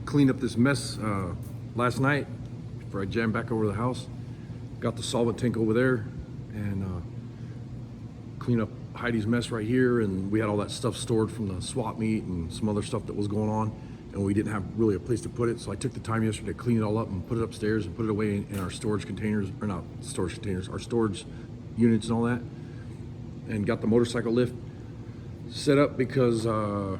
cleaned up this mess last night before I jammed back over the house. Got the solvent tank over there and cleaned up Heidi's mess right here, and we had all that stuff stored from the swap meet and some other stuff that was going on, and we didn't have really a place to put it, so I took the time yesterday to clean it all up and put it upstairs and put it away in our storage containers, or not storage containers, our storage units and all that, and got the motorcycle lift set up because we're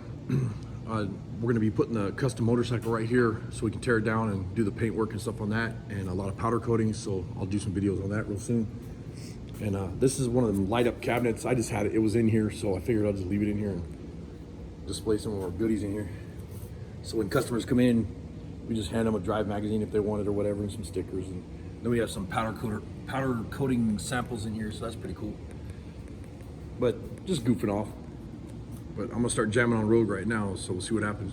going to be putting the custom motorcycle right here so we can tear it down and do the paint work and stuff on that, and a lot of powder coatings, so I'll do some videos on that real soon. And this is one of them light up cabinets. I just had it was in here, so I figured I'll just leave it in here and display some of our goodies in here. So when customers come in, we just hand them a Drive magazine if they want it or whatever, and some stickers. And then we have some powder coating samples in here, so that's pretty cool. But just goofing off. But I'm gonna start jamming on road right now, so we'll see what happens.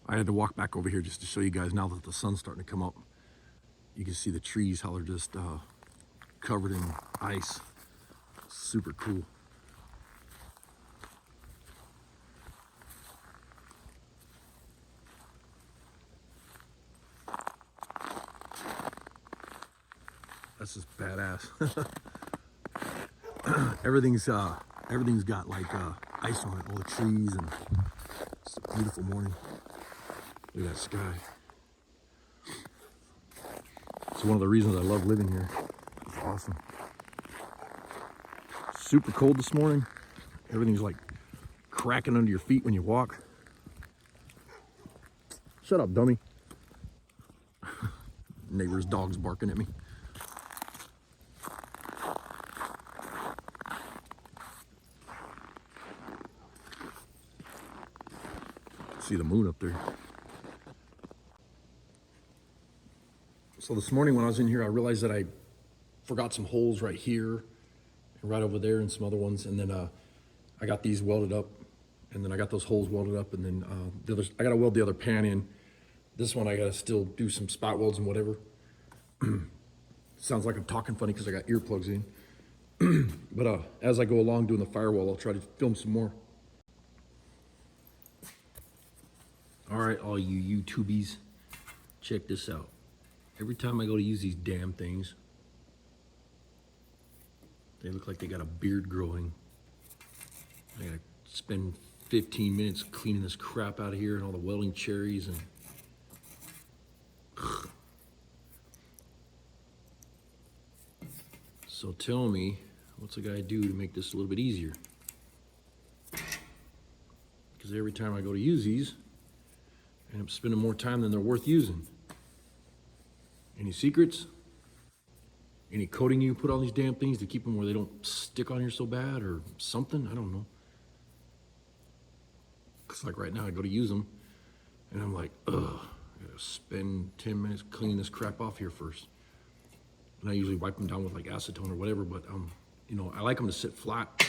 I had to walk back over here just to show you guys now that the sun's starting to come up. You can see the trees, how they're just covered in ice. Super cool. That's just badass. Everything's got like ice on it, all the trees, and it's a beautiful morning. Look at that sky. It's one of the reasons I love living here. It's awesome. Super cold this morning. Everything's like cracking under your feet when you walk. Shut up, dummy. Neighbor's dog's barking at me. See the moon up there. So this morning when I was in here, I realized that I forgot some holes right here and right over there and some other ones, and then I got these welded up, and then I got those holes welded up, and then I gotta weld the other pan in. This one I gotta still do some spot welds and whatever. Sounds like I'm talking funny because I got earplugs in. But as I go along doing the firewall, I'll try to film some more. All right, all you YouTubies, check this out. Every time I go to use these damn things, they look like they got a beard growing. I gotta spend 15 minutes cleaning this crap out of here and all the welding cherries and so tell me, what's a guy do to make this a little bit easier? Because every time I go to use these, I end up spending more time than they're worth using. Any secrets? Any coating you put on these damn things to keep them where they don't stick on here so bad or something? I don't know. Cause like right now I go to use them and I'm like, ugh, I gotta spend 10 minutes cleaning this crap off here first. And I usually wipe them down with like acetone or whatever, but you know, I like them to sit flat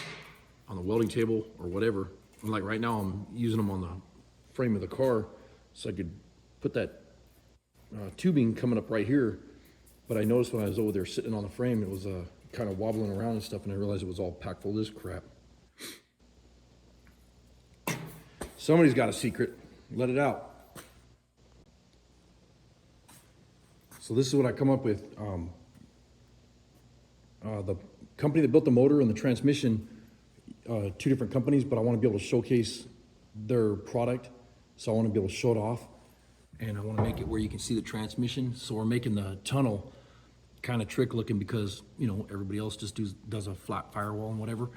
on the welding table or whatever. And like right now I'm using them on the frame of the car so I could put that tubing coming up right here. But I noticed when I was over there sitting on the frame, it was kind of wobbling around and stuff, and I realized it was all packed full of this crap. Somebody's got a secret. Let it out. So this is what I come up with. The company that built the motor and the transmission, two different companies, but I want to be able to showcase their product. So I want to be able to show it off, and I want to make it where you can see the transmission. So we're making the tunnel kind of trick looking because, you know, everybody else just does a flat firewall and whatever.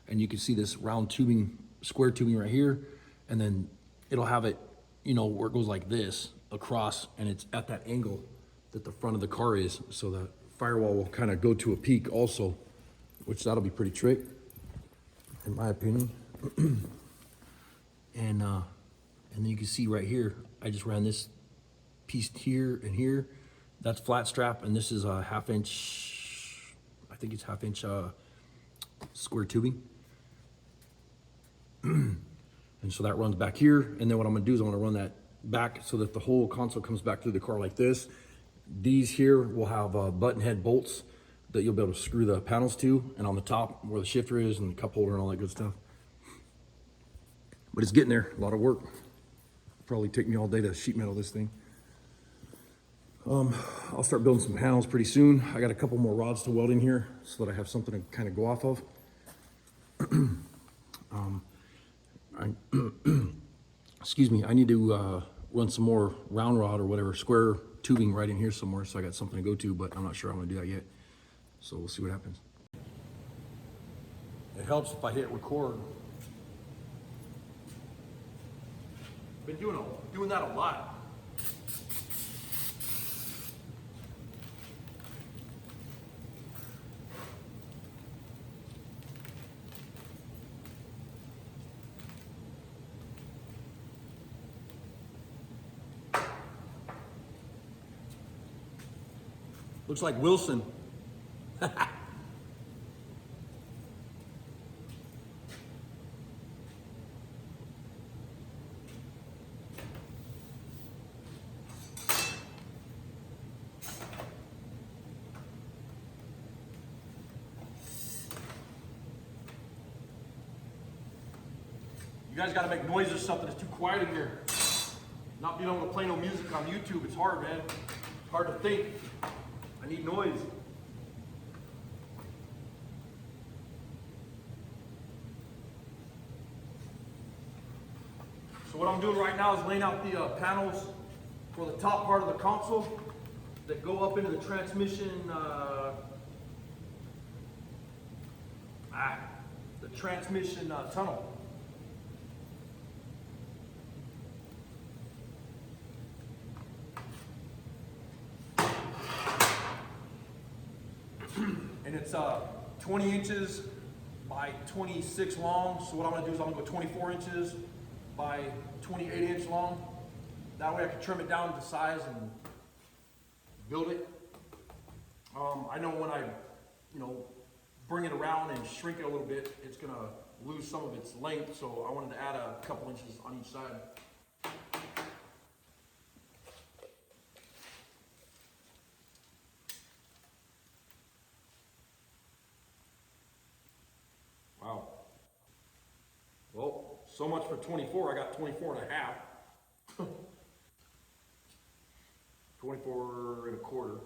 And you can see this round tubing, square tubing right here, and then it'll have it, you know, where it goes like this across, and it's at that angle that the front of the car is. So the firewall will kind of go to a peak also, which that'll be pretty trick, in my opinion. And then you can see right here, I just ran this piece here and here. That's flat strap, and this is a 1/2 inch, I think it's 1/2 inch square tubing. And so that runs back here, and then what I'm gonna do is I'm gonna run that back so that the whole console comes back through the car like this. These here will have button head bolts that you'll be able to screw the panels to, and on the top where the shifter is and the cup holder and all that good stuff. But it's getting there, a lot of work. probably take me all day to sheet metal this thing. I'll start building some panels pretty soon. I got a couple more rods to weld in here so that I have something to kind of go off of. Excuse me, I need to run some more round rod or whatever, square tubing right in here somewhere, so I got something to go to, but I'm not sure I'm gonna do that yet. So we'll see what happens. It helps if I hit record. Been doing that a lot. Looks like Wilson. You guys gotta make noise or something. It's too quiet in here. Not being able to play no music on YouTube, it's hard, man. It's hard to think. I need noise. So what I'm doing right now is laying out the panels for the top part of the console that go up into the transmission, tunnel. And it's 20 inches by 26 long. So what I'm gonna do is I'm gonna go 24 inches by 28 inch long. That way I can trim it down to size and build it. I know when I, bring it around and shrink it a little bit, it's gonna lose some of its length. So I wanted to add a couple inches on each side. Wow. Well, so much for 24. I got 24 and a half. 24 and a quarter.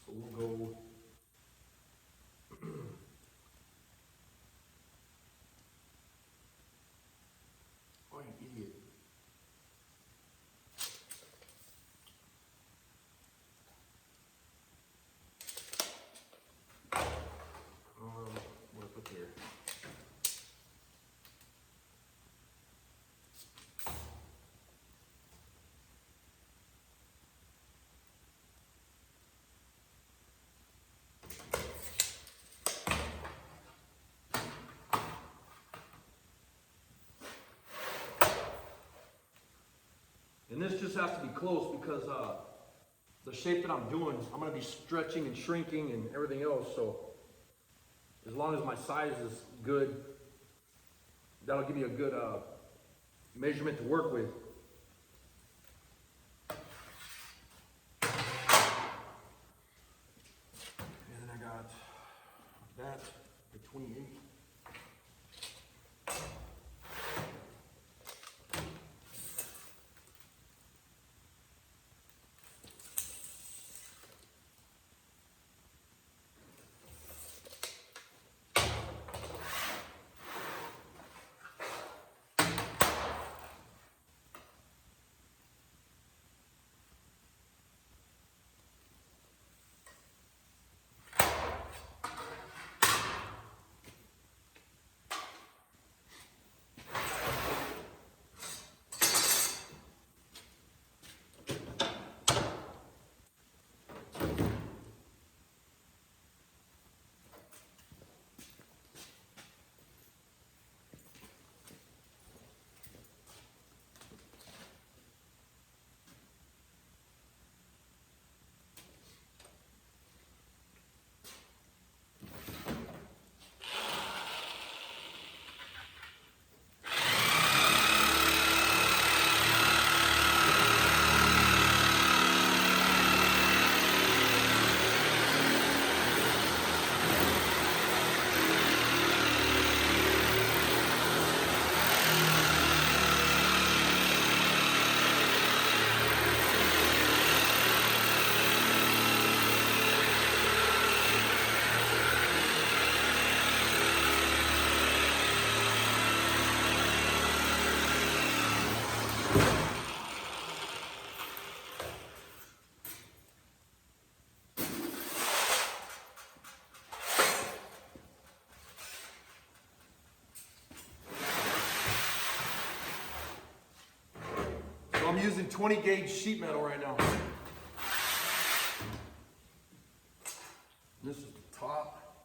So we'll go. Oh, you idiot. What I put there? And this just has to be close because the shape that I'm doing, I'm going to be stretching and shrinking and everything else. So as long as my size is good, that'll give me a good measurement to work with. And then I got that at 28. using 20 gauge sheet metal right now. This is the top,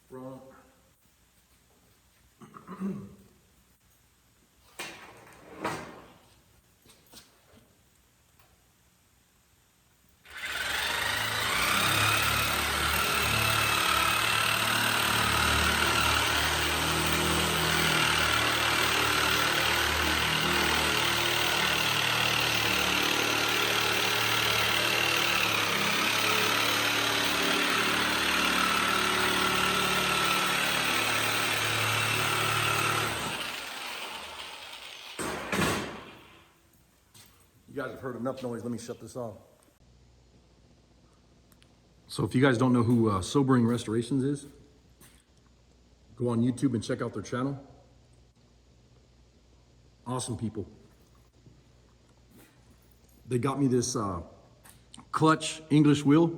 front. You guys have heard enough noise. Let me shut this off. So if you guys don't know who Sobering Restorations is, go on YouTube and check out their channel. Awesome people. They got me this clutch English wheel.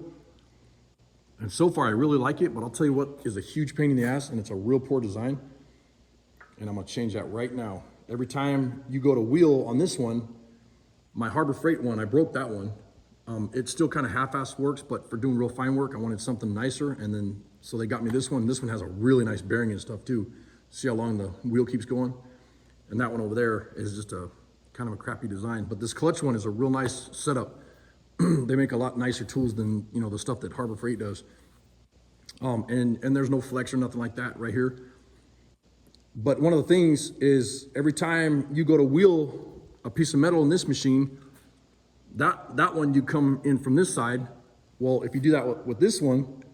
And so far I really like it, but I'll tell you what is a huge pain in the ass, and it's a real poor design. And I'm gonna change that right now. Every time you go to wheel on this one, my Harbor Freight one, I broke that one. It still kind of half-assed works, but for doing real fine work, I wanted something nicer. And then, so they got me this one. This one has a really nice bearing and stuff too. See how long the wheel keeps going? And that one over there is just a kind of a crappy design. But this clutch one is a real nice setup. They make a lot nicer tools than, you know, the stuff that Harbor Freight does. And there's no flex or nothing like that right here. But one of the things is every time you go to wheel a piece of metal in this machine, that one you come in from this side. Well, if you do that with this one,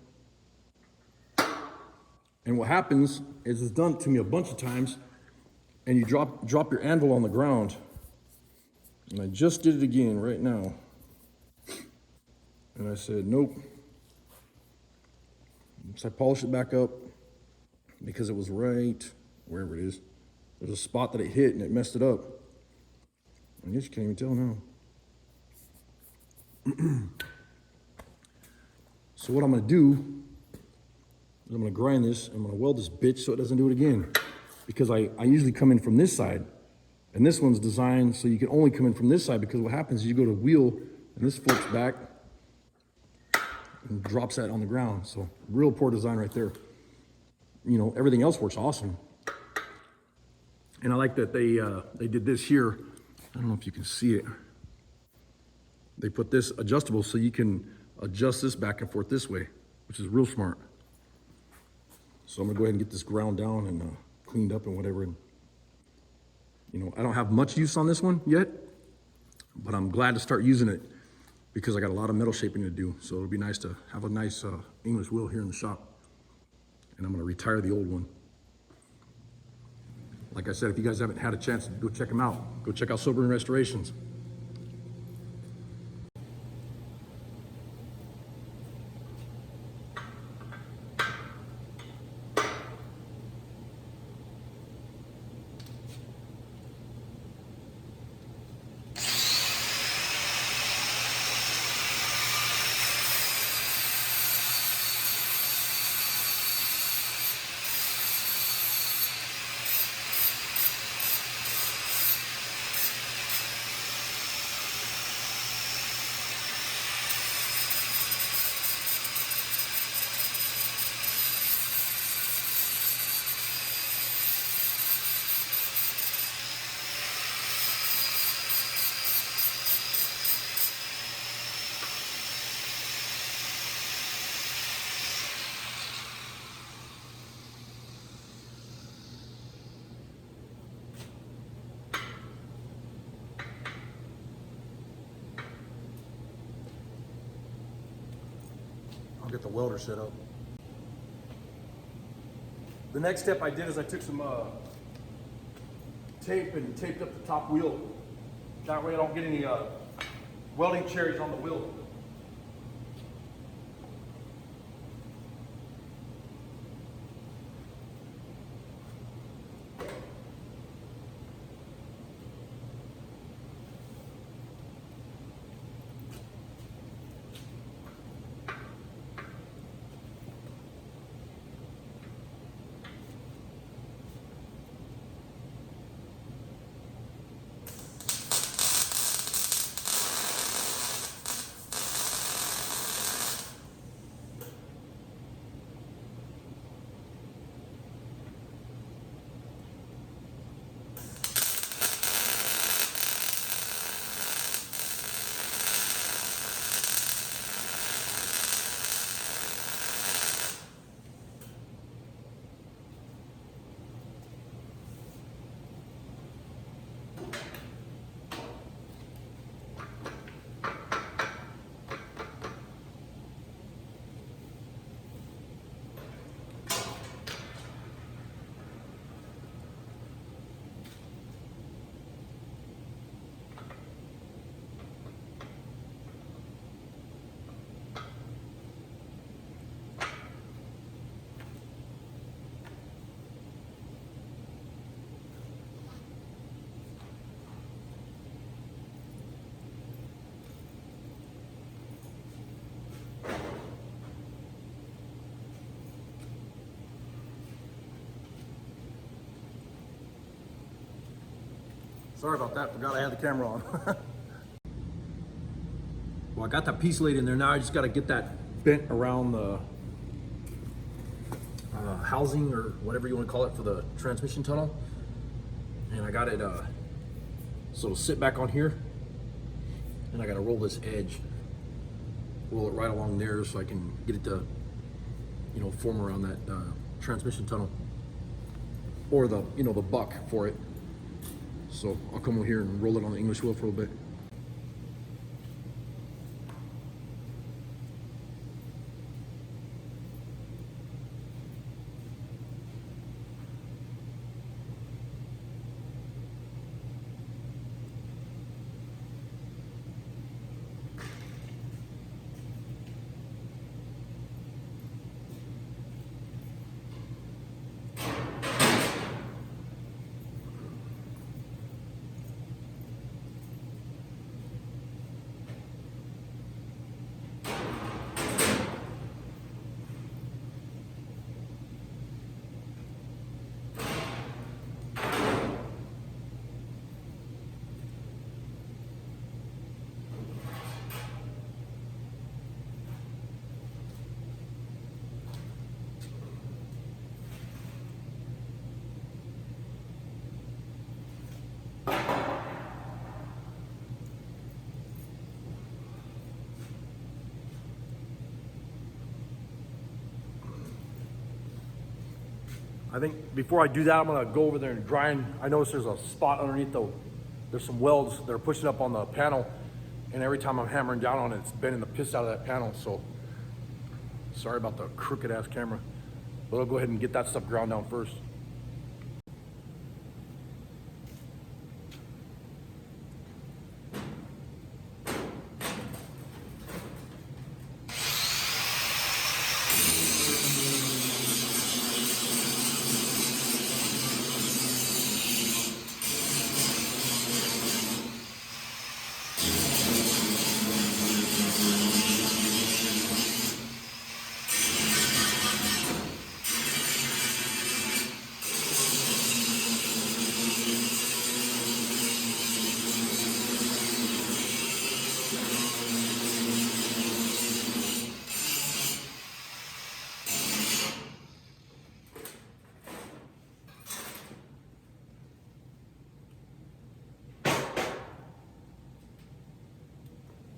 and what happens is it's done to me a bunch of times, and you drop your anvil on the ground. And I just did it again right now. And I said, nope. So I polished it back up because it was right wherever it is. There's a spot that it hit and it messed it up. I guess you can't even tell now. So what I'm gonna do is I'm gonna grind this, I'm gonna weld this bitch so it doesn't do it again. Because I usually come in from this side, and this one's designed so you can only come in from this side, because what happens is you go to wheel and this flips back and drops that on the ground. So real poor design right there. You know, everything else works awesome. And I like that they did this here. I don't know if you can see it. They put this adjustable so you can adjust this back and forth this way, which is real smart. So I'm gonna go ahead and get this ground down and cleaned up and whatever. And, you know, I don't have much use on this one yet, but I'm glad to start using it because I got a lot of metal shaping to do. So it'll be nice to have a nice English wheel here in the shop. And I'm gonna retire the old one. Like I said, if you guys haven't had a chance to go check them out, go check out Sobering Restorations. I'll get the welder set up. The next step I did is I took some tape and taped up the top wheel. That way I don't get any welding cherries on the wheel. Sorry about that, forgot I had the camera on. Well, I got that piece laid in there. Now I just got to get that bent around the housing or whatever you want to call it for the transmission tunnel. And I got it so it'll sit back on here. And I got to roll this edge, roll it right along there so I can get it to, you know, form around that transmission tunnel or the, you know, the buck for it. So I'll come over here and roll it on the English wheel for a little bit. I think before I do that, I'm gonna go over there and grind. I notice there's a spot underneath there's some welds that are pushing up on the panel, and every time I'm hammering down on it, it's bending the piss out of that panel. So sorry about the crooked ass camera, but I'll go ahead and get that stuff ground down first.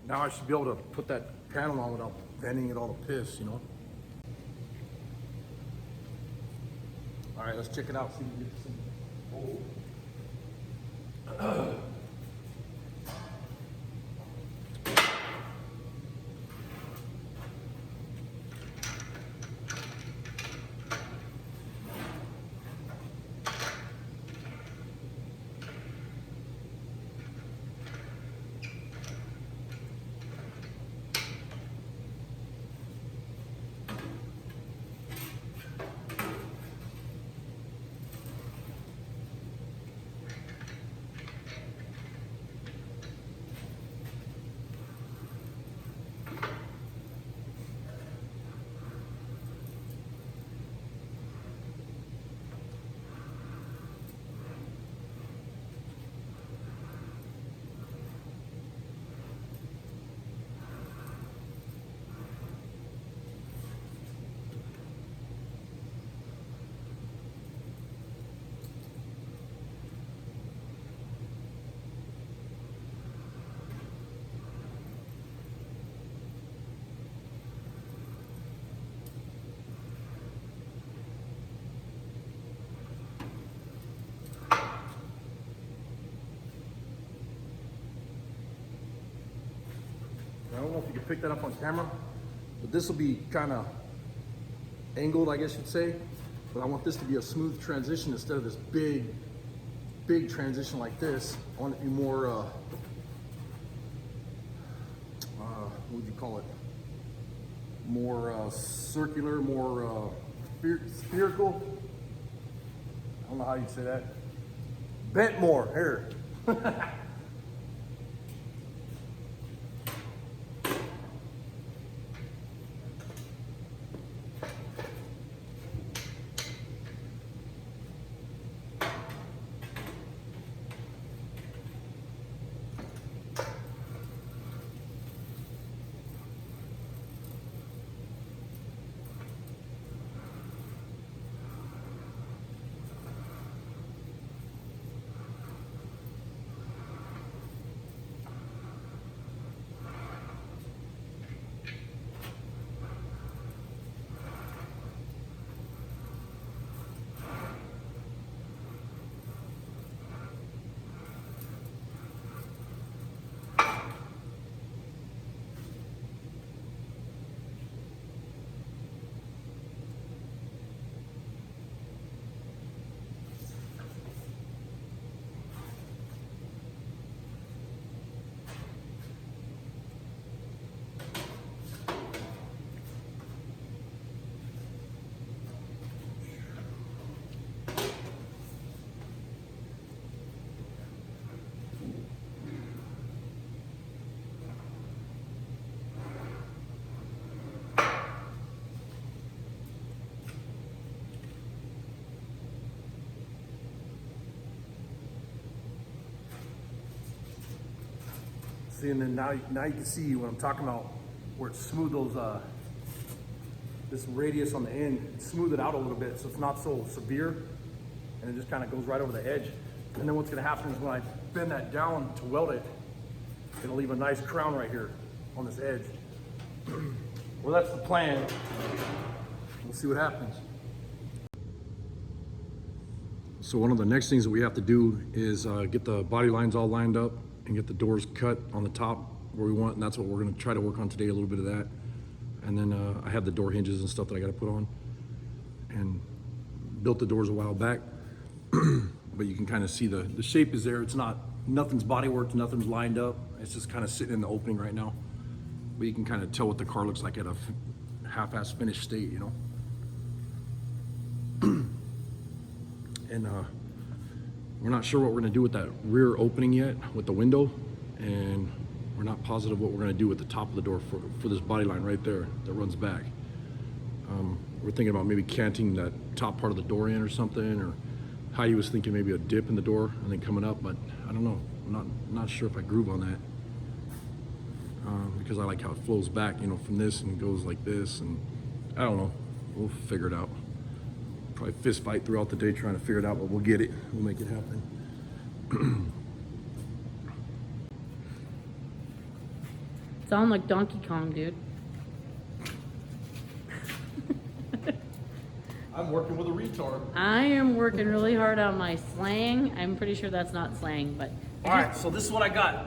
Now I should be able to put that panel on without bending it all to piss, you know? All right, let's check it out, see if we get some. I don't know if you can pick that up on camera, but this will be kind of angled, I guess you'd say. But I want this to be a smooth transition instead of this big transition like this. I want it to be more, what would you call it? More circular, more spherical. I don't know how you'd say that. Bent more, here. See, and then now you can see what I'm talking about, where it's smooth those, this radius on the end, smooth it out a little bit so it's not so severe, and it just kind of goes right over the edge. And then what's gonna happen is when I bend that down to weld it, it'll leave a nice crown right here on this edge. Well, that's the plan. We'll see what happens. So one of the next things that we have to do is get the body lines all lined up and get the doors cut on the top where we want, and that's what we're gonna try to work on today, a little bit of that. And then I have the door hinges and stuff that I gotta put on, and built the doors a while back. But you can kind of see the shape is there. It's not, nothing's body worked, nothing's lined up. It's just kind of sitting in the opening right now. But you can kind of tell what the car looks like at a half-ass finished state, you know? And we're not sure what we're gonna do with that rear opening yet, with the window, and we're not positive what we're gonna do with the top of the door for this body line right there that runs back. We're thinking about maybe canting that top part of the door in or something, or Heidi was thinking maybe a dip in the door and then coming up, but I don't know. I'm not sure if I groove on that. Because I like how it flows back, you know, from this and goes like this, and I don't know. We'll figure it out. Probably fist fight throughout the day trying to figure it out, but we'll get it. We'll make it happen. Sound like Donkey Kong, dude. I'm working with a retard. I am working really hard on my slang. I'm pretty sure that's not slang, but... All right, so this is what I got.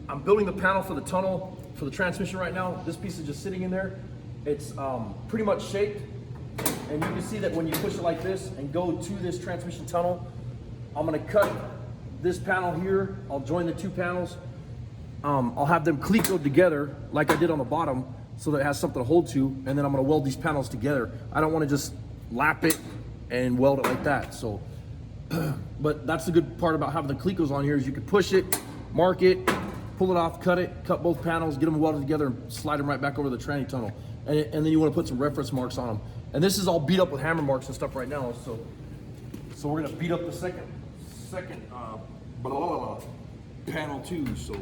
I'm building the panel for the tunnel, for the transmission right now. This piece is just sitting in there. It's pretty much shaped. And you can see that when you push it like this and go to this transmission tunnel, I'm gonna cut this panel here. I'll join the two panels. I'll have them clecoed together like I did on the bottom so that it has something to hold to, and then I'm gonna weld these panels together. I don't wanna just lap it and weld it like that. So, but that's the good part about having the clecos on here is you can push it, mark it, pull it off, cut both panels, get them welded together and slide them right back over the tranny tunnel. And then you wanna put some reference marks on them. And this is all beat up with hammer marks and stuff right now. So we're gonna beat up the second panel too, so.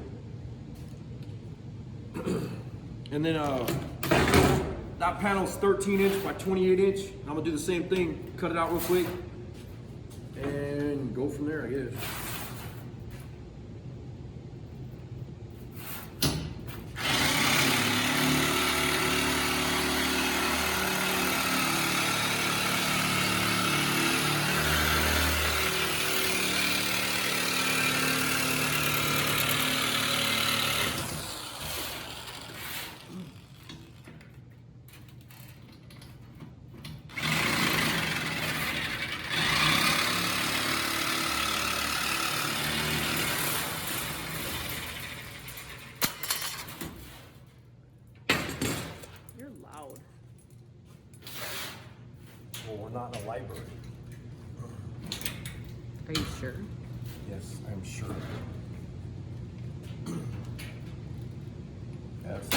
And then that panel's 13 inch by 28 inch. I'm gonna do the same thing, cut it out real quick and go from there, I guess. Loud. Well, we're not in a library. Are you sure? Yes, I'm sure. Yes.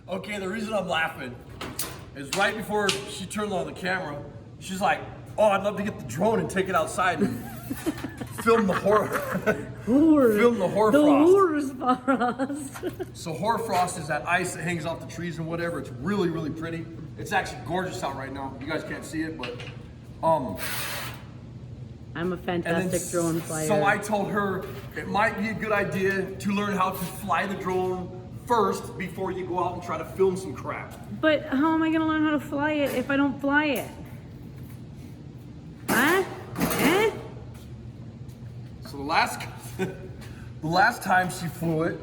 Okay, the reason I'm laughing is right before she turned on the camera, she's like, "Oh, I'd love to get the drone and take it outside and film the film the hoarfrost." So hoarfrost is that ice that hangs off the trees and whatever. It's really, really pretty. It's actually gorgeous out right now. You guys can't see it, but I'm a fantastic drone flyer. So I told her it might be a good idea to learn how to fly the drone first before you go out and try to film some crap. But how am I gonna learn how to fly it if I don't fly it? Huh? Eh? So the last time she flew it,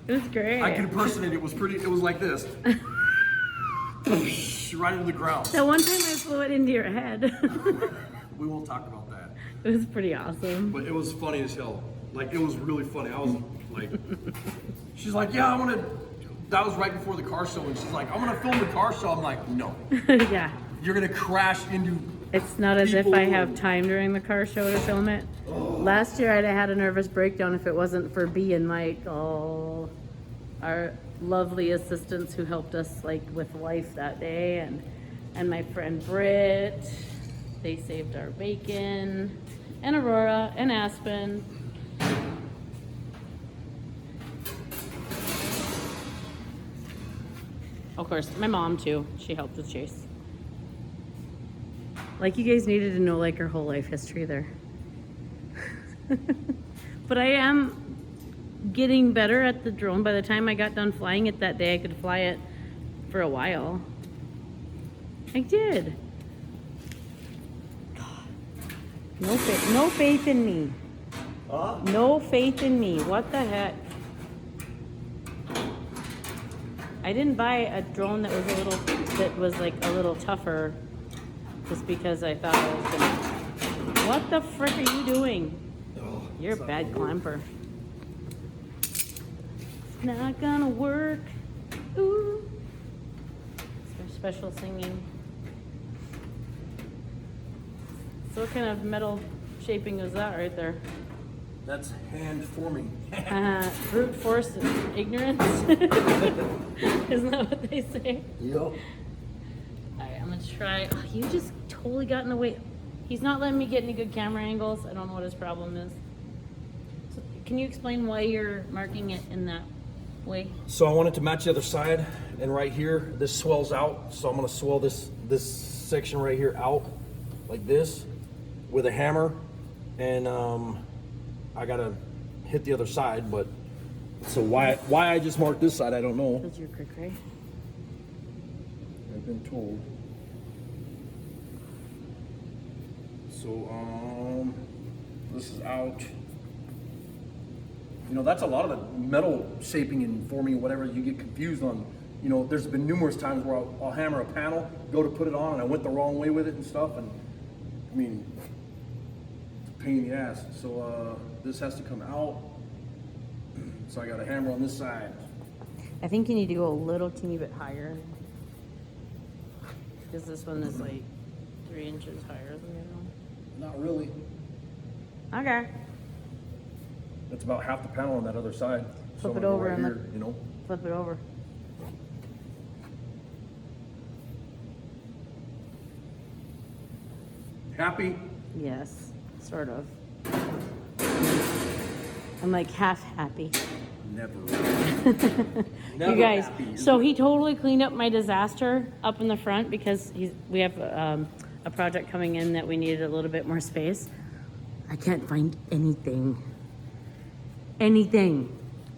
It was great. I can impersonate it. It was like this. right into the ground. That one time I flew it into your head. We won't talk about that. It was pretty awesome. But it was funny as hell. Like, it was really funny. I was like, she's like, yeah, I want to. That was right before the car show, and she's like, I'm gonna film the car show. I'm like, no. Yeah. You're gonna crash into. It's not as if people I have time during the car show to film it. Last year I'd have had a nervous breakdown if it wasn't for B and Mike, our lovely assistants who helped us like with life that day, and my friend Britt. They saved our bacon, and Aurora and Aspen. Of course, my mom too. She helped with Chase. Like, you guys needed to know like our whole life history there. But I am getting better at the drone. By the time I got done flying it that day, I could fly it for a while. I did. No faith in me. No faith in me. What the heck? I didn't buy a drone that was like a little tougher just because I thought I was gonna. What the frick are you doing? You're a bad climber. It's not gonna work. Ooh. Special singing. So what kind of metal shaping is that right there? That's hand forming. Brute force and ignorance. Isn't that what they say? Yep. Alright, I'm gonna try. Oh, you just totally got in the way. He's not letting me get any good camera angles. I don't know what his problem is. So can you explain why you're marking it in that way? So I want it to match the other side, and right here, this swells out. So I'm gonna swell this section right here out like this with a hammer, and I gotta hit the other side. But so why I just marked this side, I don't know. That's your crick, right? I've been told. So this is out. You know, that's a lot of the metal shaping and forming and whatever you get confused on. You know, there's been numerous times where I'll hammer a panel, go to put it on, and I went the wrong way with it and stuff. And I mean, it's a pain in the ass. So this has to come out. So I got a hammer on this side. I think you need to go a little teeny bit higher. Because this one is like 3 inches higher than the other one. Not really. Okay. That's about half the panel on that other side. So Flip I'm it gonna go over right and here, you know. Flip it over. Happy? Yes, sort of. I'm like half happy. Never. You guys, so he totally cleaned up my disaster up in the front because we have a project coming in that we needed a little bit more space. I can't find anything.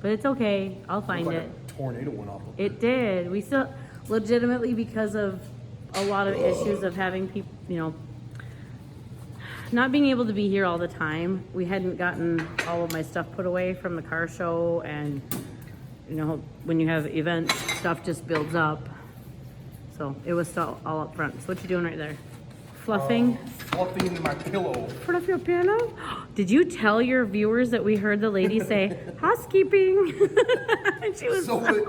But it's okay. I'll find Like it. a tornado went off. It did. We still, legitimately, because of a lot of issues of having people, you know, not being able to be here all the time. We hadn't gotten all of my stuff put away from the car show, and you know, when you have events, stuff just builds up. So it was still all up front. So what you doing right there? Fluffing? Fluffing my pillow. Fluff your pillow? Did you tell your viewers that we heard the lady say, housekeeping? And she was So that was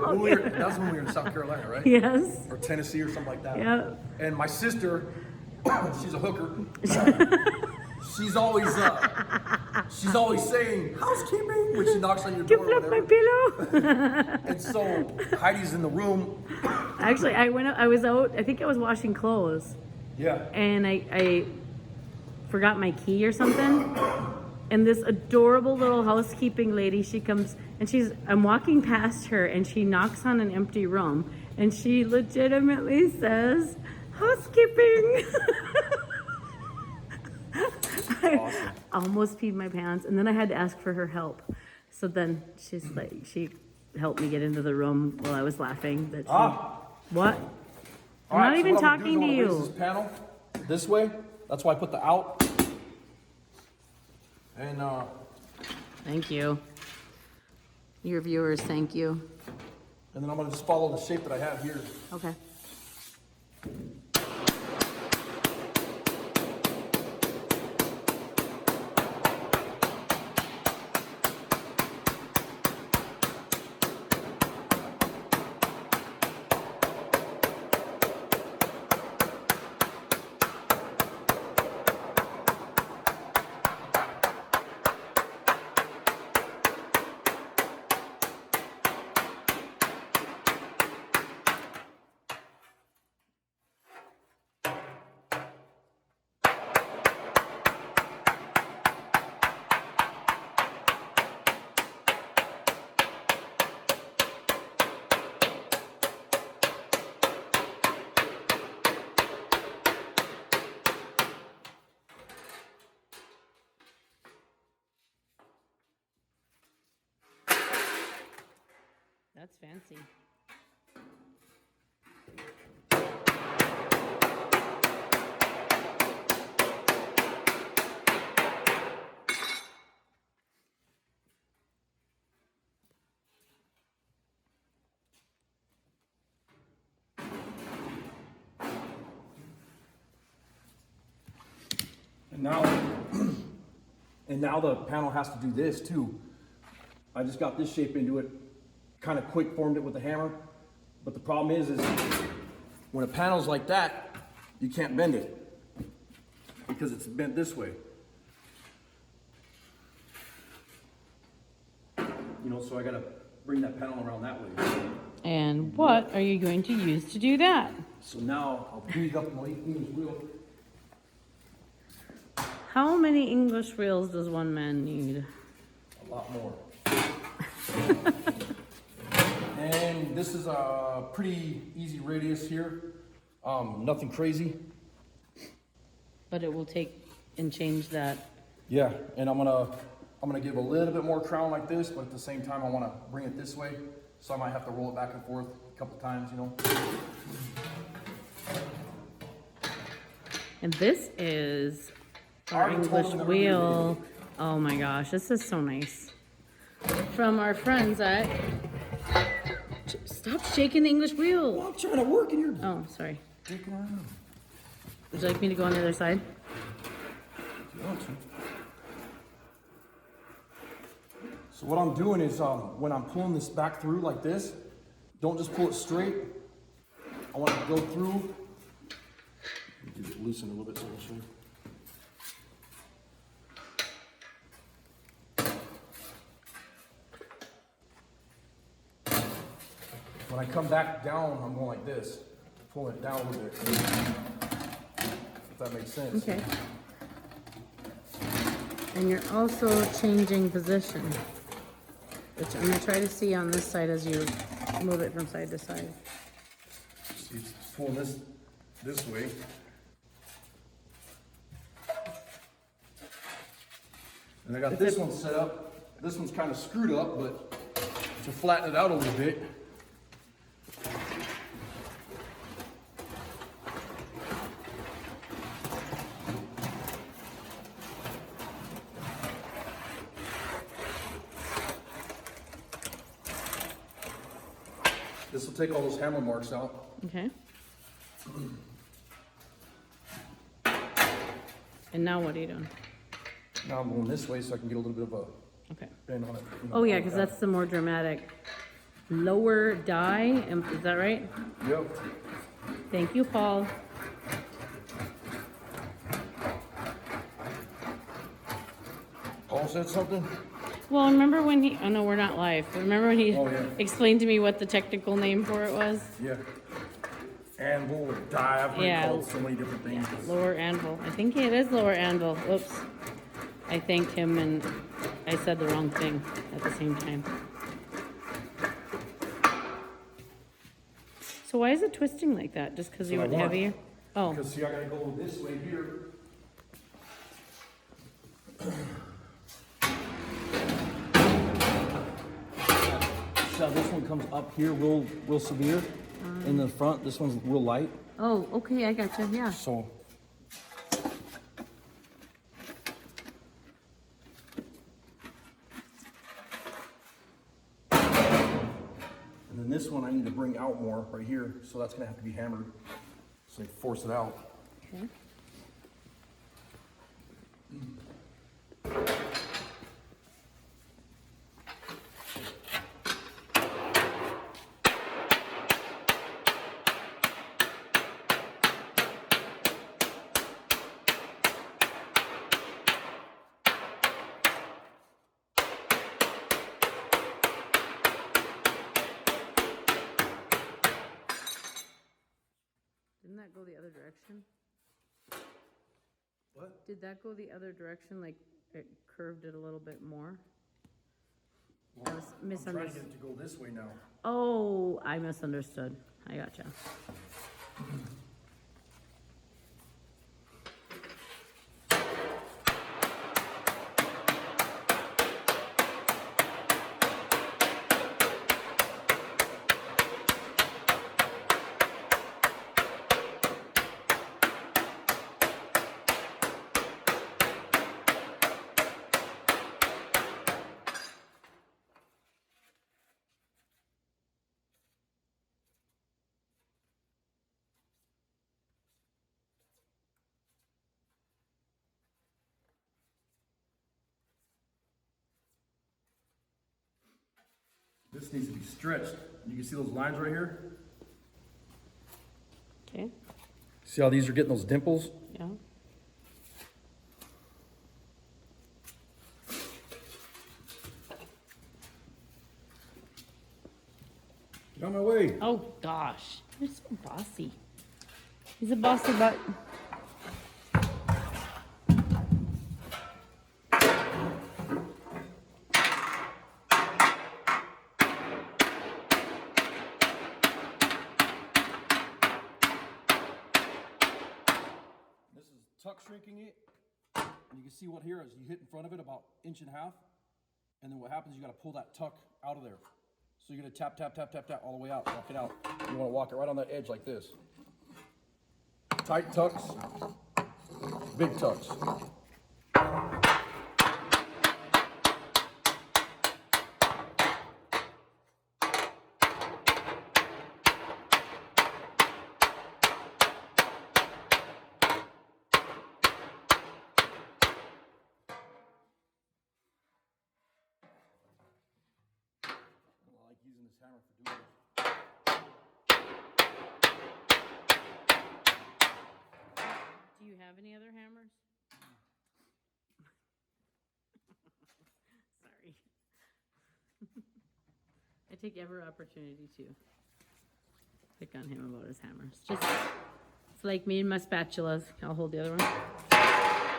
when we were in South Carolina, right? Yes. Or Tennessee or something like that. Yeah. And my sister, she's a hooker. She's always saying housekeeping when she knocks on your Do door you or fluff my whatever. pillow? And so Heidi's in the room. Actually, I was out, I think I was washing clothes. Yeah. And I forgot my key or something. And this adorable little housekeeping lady, she comes and I'm walking past her and she knocks on an empty room and she legitimately says, housekeeping. Awesome. I almost peed my pants and then I had to ask for her help. So then she helped me get into the room while I was laughing. What? I'm not even talking to you. This panel this way. That's why I put the out. And Thank you. Your viewers, thank you. and then I'm gonna just follow the shape that I have here. Okay. That's fancy. And now the panel has to do this too. I just got this shape into it, kind of quick formed it with the hammer. But the problem is when a panel's like that, you can't bend it because it's bent this way. You know, so I gotta bring that panel around that way. And what are you going to use to do that? So now I'll tweak up my English wheel. How many English wheels does one man need? A lot more. And this is a pretty easy radius here. Nothing crazy. But it will take and change that. Yeah, and I'm gonna give a little bit more crown like this, but at the same time I wanna bring it this way. So I might have to roll it back and forth a couple times, you know. And this is our already told English them that wheel. Oh my gosh, this is so nice. From our friends at... Stop shaking the English wheel. Well, I'm trying to work and you're Oh, sorry. dicking around. Would you like me to go on the other side? If you want to. So what I'm doing is when I'm pulling this back through like this, don't just pull it straight. I want it to go through. Let me get it loosened a little bit so I'll show you. When I come back down, I'm going like this, pulling it down a little bit. If that makes sense. Okay. And you're also changing position, which I'm gonna try to see on this side as you move it from side to side. See, it's pulling this way. And I got this one set up. This one's kind of screwed up, but to flatten it out a little bit. This will take all those hammer marks out. Okay. And now what are you doing? Now I'm going this way so I can get a little bit of a Okay. bend on it. you know, Oh yeah, like because that. that's the more dramatic. Lower die, is that right? Yep. Thank you, Paul. Paul said something? Well, remember when he, oh no, we're not live. Remember when he Oh, yeah. explained to me what the technical name for it was? Yeah. Anvil or die. I've heard Yeah. it called so many different things. Lower anvil. I think it is lower anvil. Whoops. I thanked him and I said the wrong thing at the same time. So why is it twisting like that? Just because you what I went want. heavier? Oh, Because see, I gotta go this way here. So this one comes up here real severe. In the front, this one's real light. oh, okay, I gotcha, yeah. So and then this one I need to bring out more right here, so that's gonna have to be hammered. So So force it out. Okay. Didn't that go the other direction? What? Did that go the other direction, like it curved it a little bit more? I was I'm trying to misunderstood. get it to go this way now. Oh, I misunderstood. I gotcha. This needs to be stretched. You can see those lines right here? Okay, See how these are getting those dimples? yeah. Get out of my way. Oh, gosh. You're so bossy. He's a bossy butt. This is tuck shrinking it. And you can see what here is you hit in front of it about 1.5 inches. And then what happens, you gotta pull that tuck out of there. So you're gonna tap, tap, tap, tap, tap all the way out, walk it out. You wanna walk it right on that edge like this. Tight tucks, big tucks. I like using this hammer for doing this. Do you have any other hammers? Sorry. I take every opportunity to pick on him about his hammers. Just, it's like me and my spatulas. I'll hold the other one.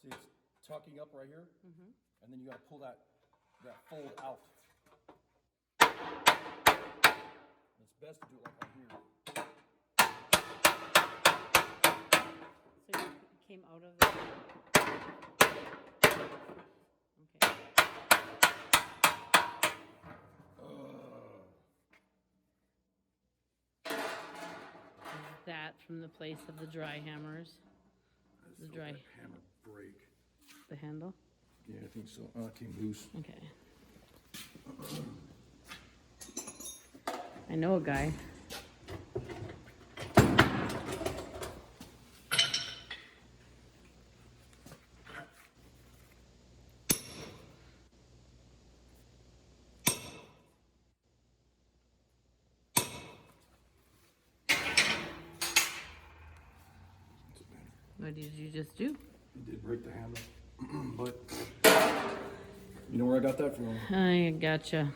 See, it's tucking up right here, and then you gotta pull that fold out. It's best to do it like right here. So you came out of it? Okay. Is that from the place of the dry hammers? The dry, That hammer break. the handle? Yeah, I think so. Oh, it came loose. Okay. I know a guy. What did you just do? It did break the handle, but you know where I got that from? I gotcha.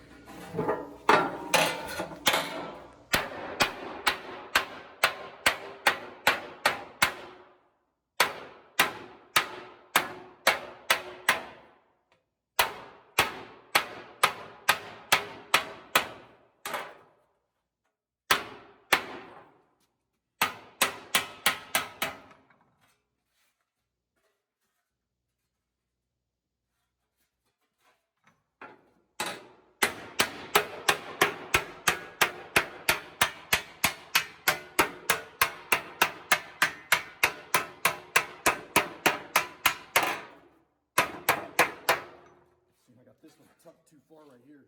far right here.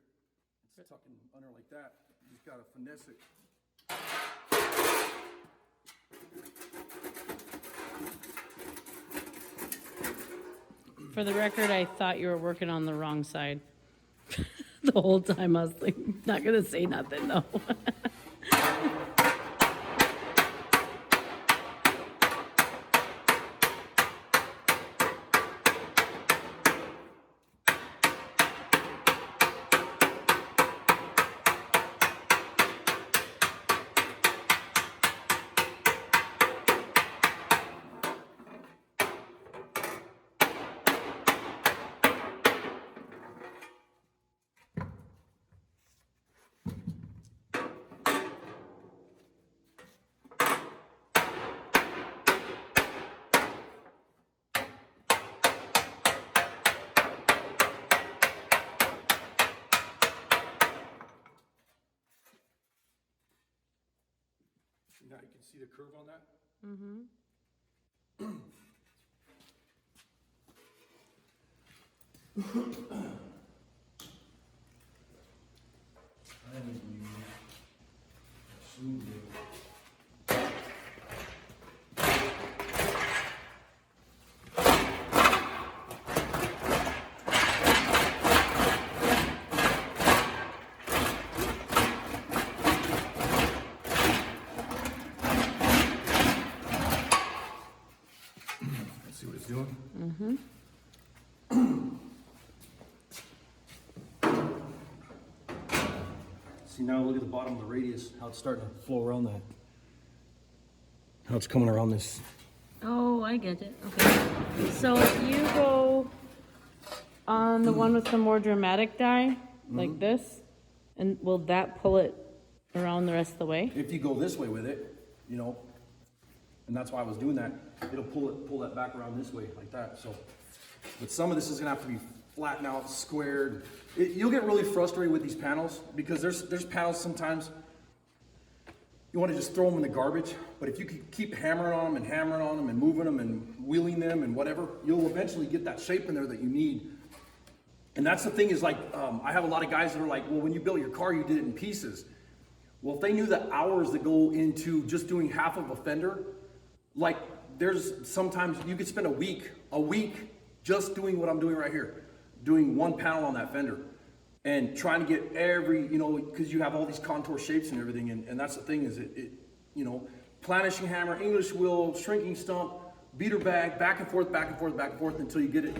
It's tucking under like that. You just gotta finesse it. For the record, I thought you were working on the wrong side. The whole time I was like, not gonna say nothing though. Now you can see the curve on that? Mm-hmm. See what it's doing? Mm-hmm. See, now look at the bottom of the radius, how it's starting to flow around that. How it's coming around this. Oh, I get it. Okay. So if you go on the one with the more dramatic die, like this, and will that pull it around the rest of the way? If you go this way with it, you know, and that's why I was doing that, it'll pull that back around this way, like that, so. But some of this is gonna have to be flattened out, squared. You'll get really frustrated with these panels, because there's panels sometimes, you wanna just throw them in the garbage, but if you keep hammering on them and moving them and wheeling them and whatever, you'll eventually get that shape in there that you need. And that's the thing is like, I have a lot of guys that are like, well, when you built your car, you did it in pieces. Well, if they knew the hours that go into just doing half of a fender, like there's sometimes you could spend a week just doing what I'm doing right here, doing one panel on that fender and trying to get every, you know, because you have all these contour shapes and everything. And that's the thing is it, you know, planishing hammer, English wheel, shrinking stump, beater bag, back and forth, back and forth, back and forth until you get it.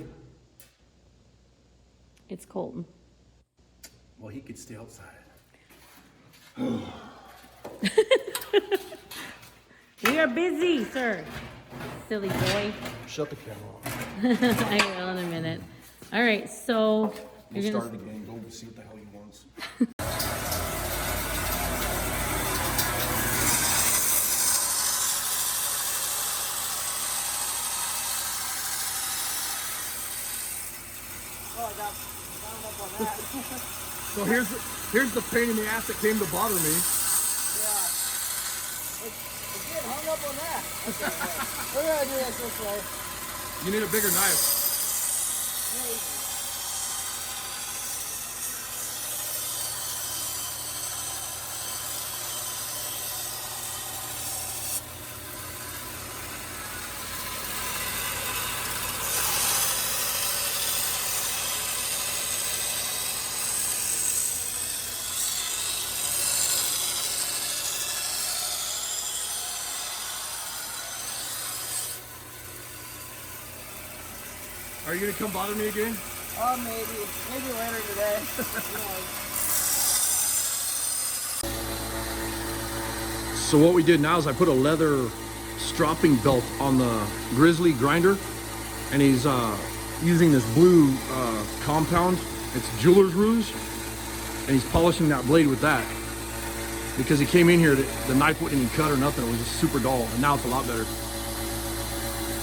It's Colton. Well, he could stay outside. We are busy, sir. Silly boy. Shut the camera off. I will in a minute. All right, so We'll you're start gonna. it again. Go see what the hell he wants. Oh, I got wound up on that. So here's the pain in the ass that came to bother me. Yeah. It's getting hung up on that. Okay, we're gonna do this way. You need a bigger knife. Maybe. Are you gonna come bother me again? Maybe later today. So what we did now is I put a leather stropping belt on the grizzly grinder, and he's using this blue compound. It's jeweler's rouge, and he's polishing that blade with that. Because he came in here, the knife wouldn't even cut or nothing. It was just super dull, and now it's a lot better.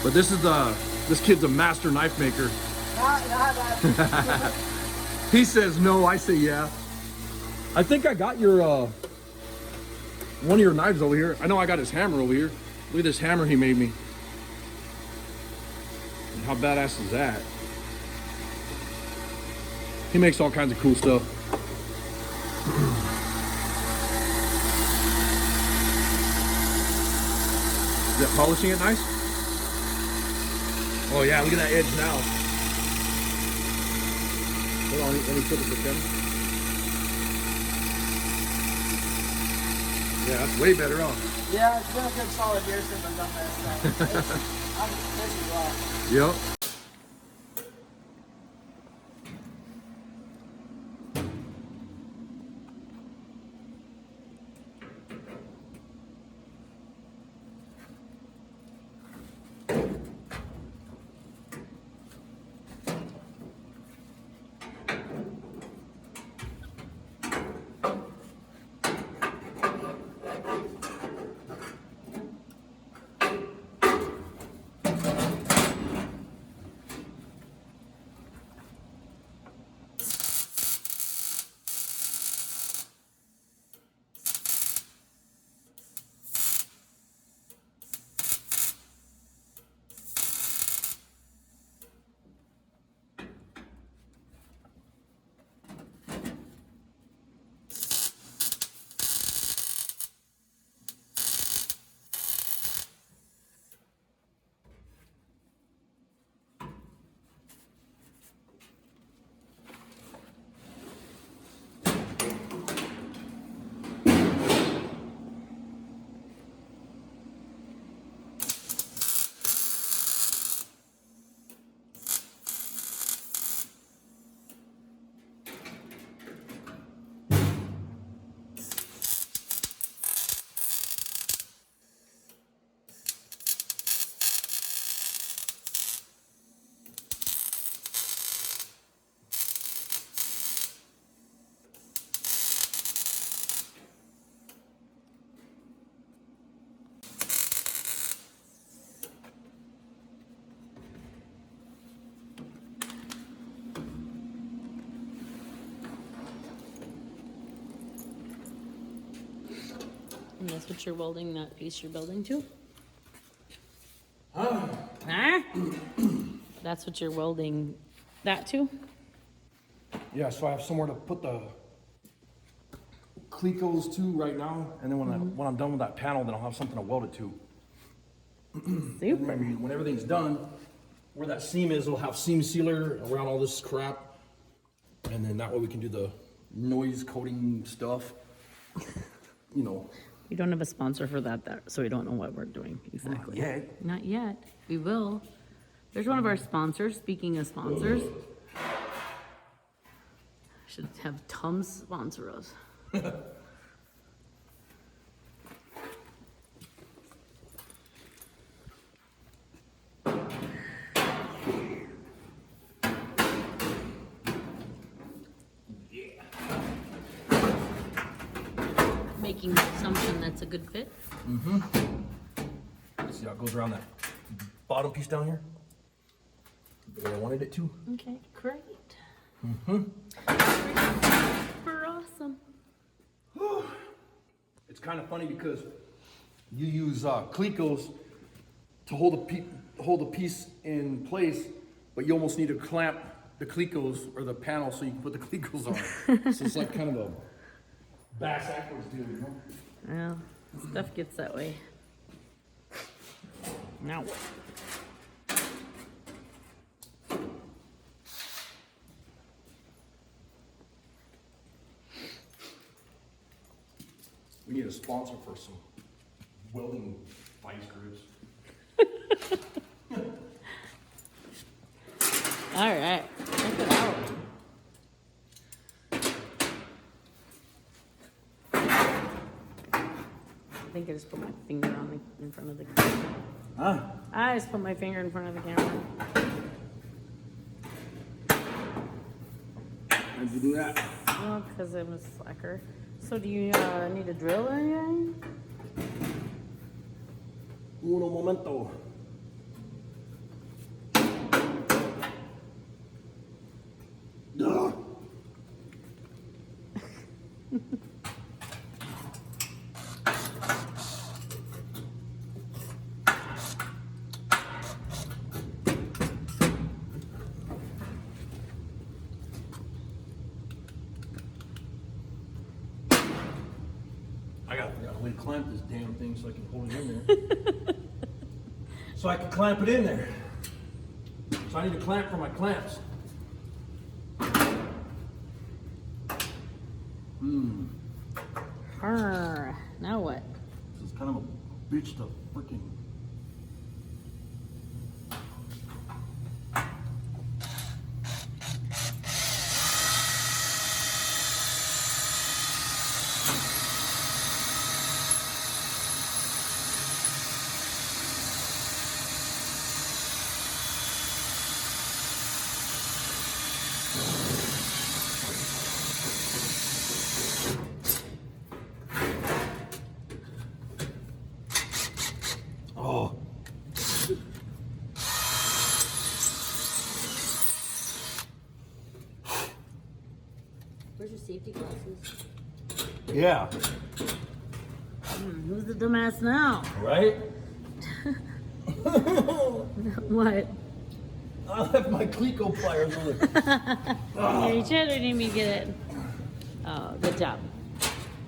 But this kid's a master knife maker. Not that. He says no, I say yeah. I think I got your one of your knives over here. I know I got his hammer over here. Look at this hammer he made me. And how badass is that? He makes all kinds of cool stuff. Is that polishing it nice? Oh yeah, look at that edge now. Hold on, let me flip it again. Yeah, that's way better, huh? Yeah, it's been a good solid year since I've done this. So I'm busy a lot. Yep. And that's what you're welding that piece you're building to? Huh? Huh? That's what you're welding that to? Yeah, so I have somewhere to put the clecos to right now, and then when I'm done with that panel, then I'll have something to weld it to. And Super. then when everything's done, where that seam is, it'll have seam sealer around all this crap, and then that way we can do the noise coating stuff. You know. We don't have a sponsor for that, so we don't know what we're doing exactly. Not yet. Not yet. We will. There's one of our sponsors. Speaking of sponsors, should have Tums sponsor us. Making the assumption that's a good fit. Mm-hmm. See how it goes around that bottom piece down here? The way I wanted it to. Okay, great. Mm-hmm. Super awesome. It's kind of funny because you use clecos to hold the piece in place, but you almost need to clamp the clecos or the panel so you can put the clecos on. So it's like kind of a bass backwards deal, you know? Well, stuff gets that way. Now what? We need a sponsor for some welding vice grips. All right, check it out. I think I just put my finger on in front of the camera. Huh? I just put my finger in front of the camera. How'd you do that? Oh, because I'm a slacker. So do you need a drill or anything? Uno momento. Duh. way to clamp this damn thing so I can hold it in there. So I can clamp it in there. So I need a clamp for my clamps. Now what? This is kind of a bitch to freaking. Oh. Where's your safety glasses? Yeah. Who's the dumbass now? Right? What? I left my Clico pliers on there. You tried to me get it. Oh, good job.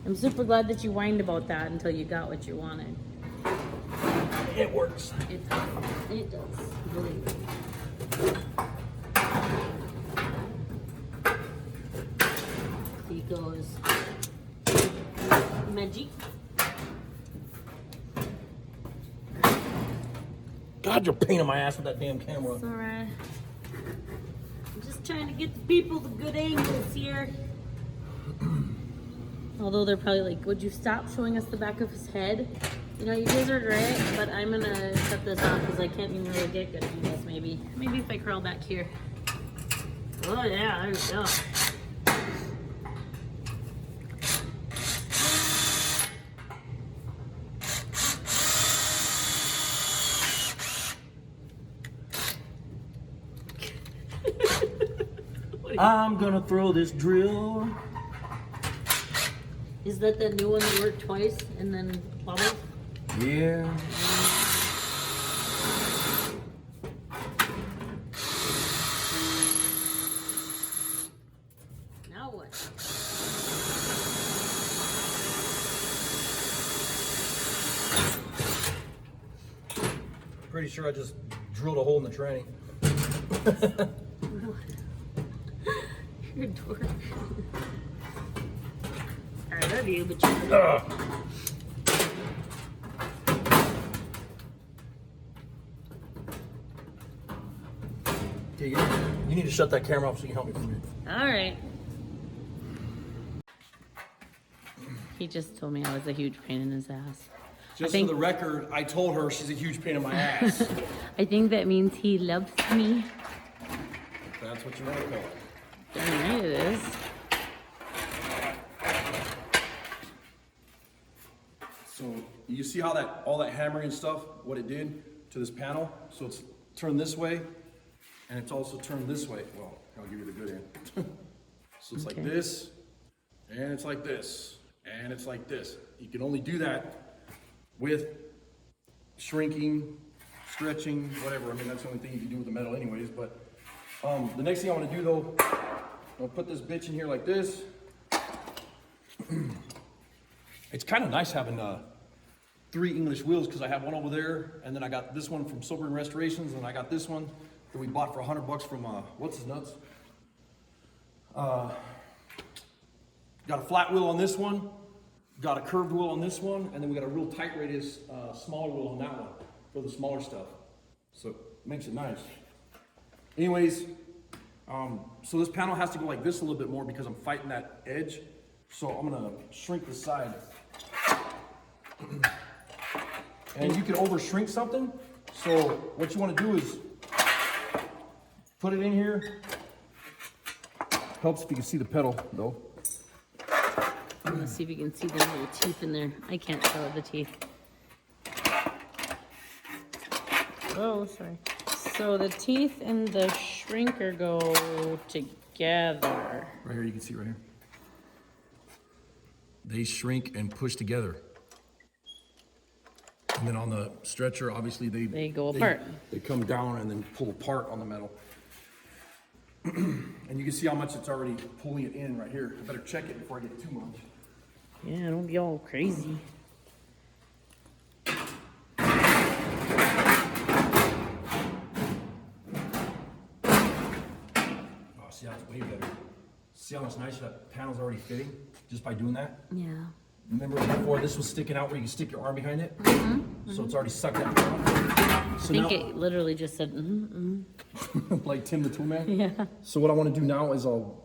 I'm super glad that you whined about that until you got what you wanted. It works. It does. Believe me. He goes magic. God, you're a pain in my ass with that damn camera. It's alright. I'm just trying to get the people the good angles here. Although they're probably like, would you stop showing us the back of his head? You know, you guys are great, but I'm gonna shut this off because I can't even really get good angles maybe. Maybe if I curl back here. Oh yeah, there we go. I'm gonna throw this drill. Is that the new one that worked twice and then bubbled? Yeah. Now what? Pretty sure I just drilled a hole in the tranny. You're a dork. I love you, but you're Okay, you need to shut that camera off so you can help me from here. Alright. He just told me I was a huge pain in his ass. Just for the record, I told her she's a huge pain in my ass. I think that means he loves me. That's what you want to call it. Damn right it is. So you see how that all that hammering and stuff, what it did to this panel? So it's turned this way, and it's also turned this way. Well, I'll give you the good end. So it's like this, and it's like this, and it's like this. You can only do that with shrinking, stretching, whatever. I mean, that's the only thing you can do with the metal anyways. But the next thing I want to do though, I'll put this bitch in here like this. It's kind of nice having 3 English wheels because I have one over there, and then I got this one from Sobering Restorations, and I got this one that we bought for $100 from what's his nuts. Got a flat wheel on this one, got a curved wheel on this one, and then we got a real tight radius smaller wheel on that one for the smaller stuff. So it makes it nice. Anyways, so this panel has to go like this a little bit more because I'm fighting that edge. So I'm gonna shrink the side. And you can over shrink something. So what you wanna do is put it in here. Helps if you can see the pedal though. Let's see if you can see the little teeth in there. I can't tell the teeth. Oh, sorry. So the teeth and the shrinker go together. Right here, you can see right here. They shrink and push together. And then on the stretcher, obviously They go apart. They come down and then pull apart on the metal. And you can see how much it's already pulling it in right here. I better check it before I get too much. Yeah, don't be all crazy. See how much nicer that panel's already fitting just by doing that? Yeah. Remember before this was sticking out where you can stick your arm behind it? Mm-hmm. So it's already sucked that panel. So I think it literally just said, like Tim the Tool Man? Yeah. So what I want to do now is I'll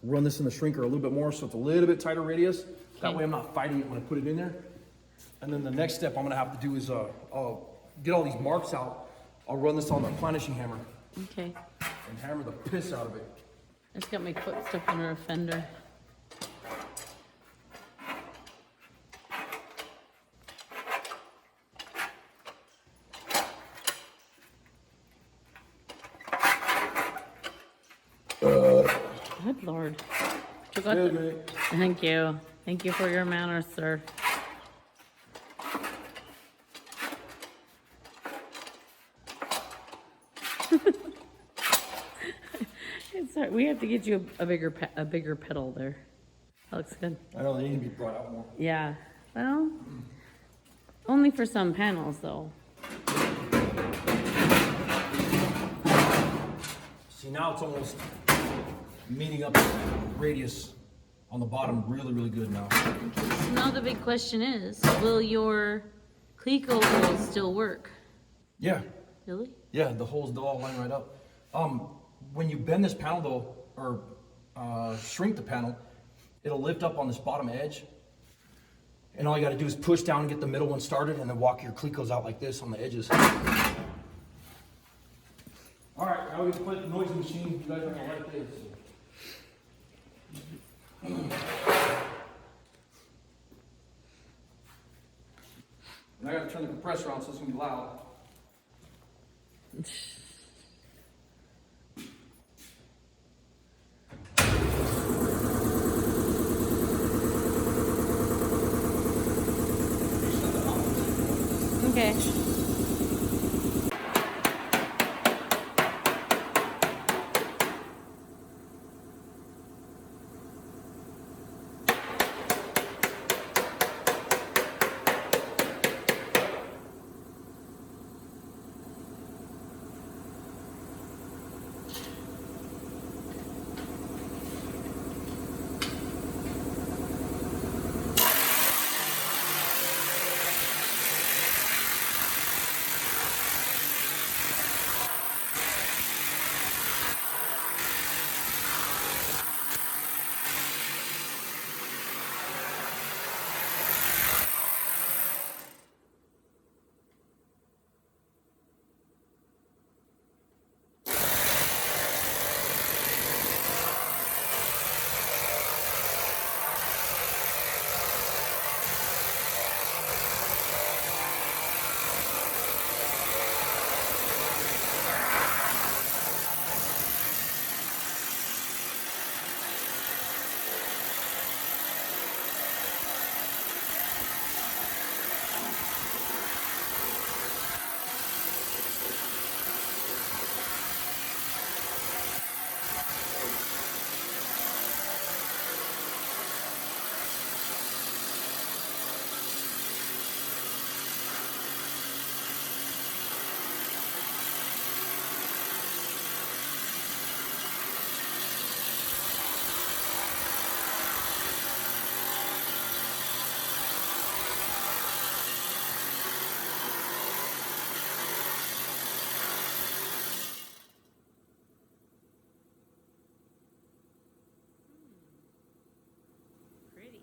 run this in the shrinker a little bit more so it's a little bit tighter radius. That Okay. way I'm not fighting it when I put it in there. And then the next step I'm going to have to do is I'll get all these marks out. I'll run this on the planishing hammer Okay. and hammer the piss out of it. I just got my foot stuck under a fender. Good Lord. You got the- Thank you. Thank you for your manners, sir. It's all right. We have to get you a bigger pedal there. That looks good. I know they need to be brought out more. Yeah. Well, only for some panels though. See, now it's almost meeting up the radius on the bottom really, really good now. So now the big question is, will your Cleco holes still work? Yeah, Really? yeah, the holes, they'll all line right up. When you bend this panel though, or shrink the panel, it'll lift up on this bottom edge. And all you gotta do is push down and get the middle one started and then walk your Clecos out like this on the edges. All right, now we can play the noisy machine. You guys are gonna like this. And I gotta turn the compressor on so it's gonna be loud. Okay. Pretty.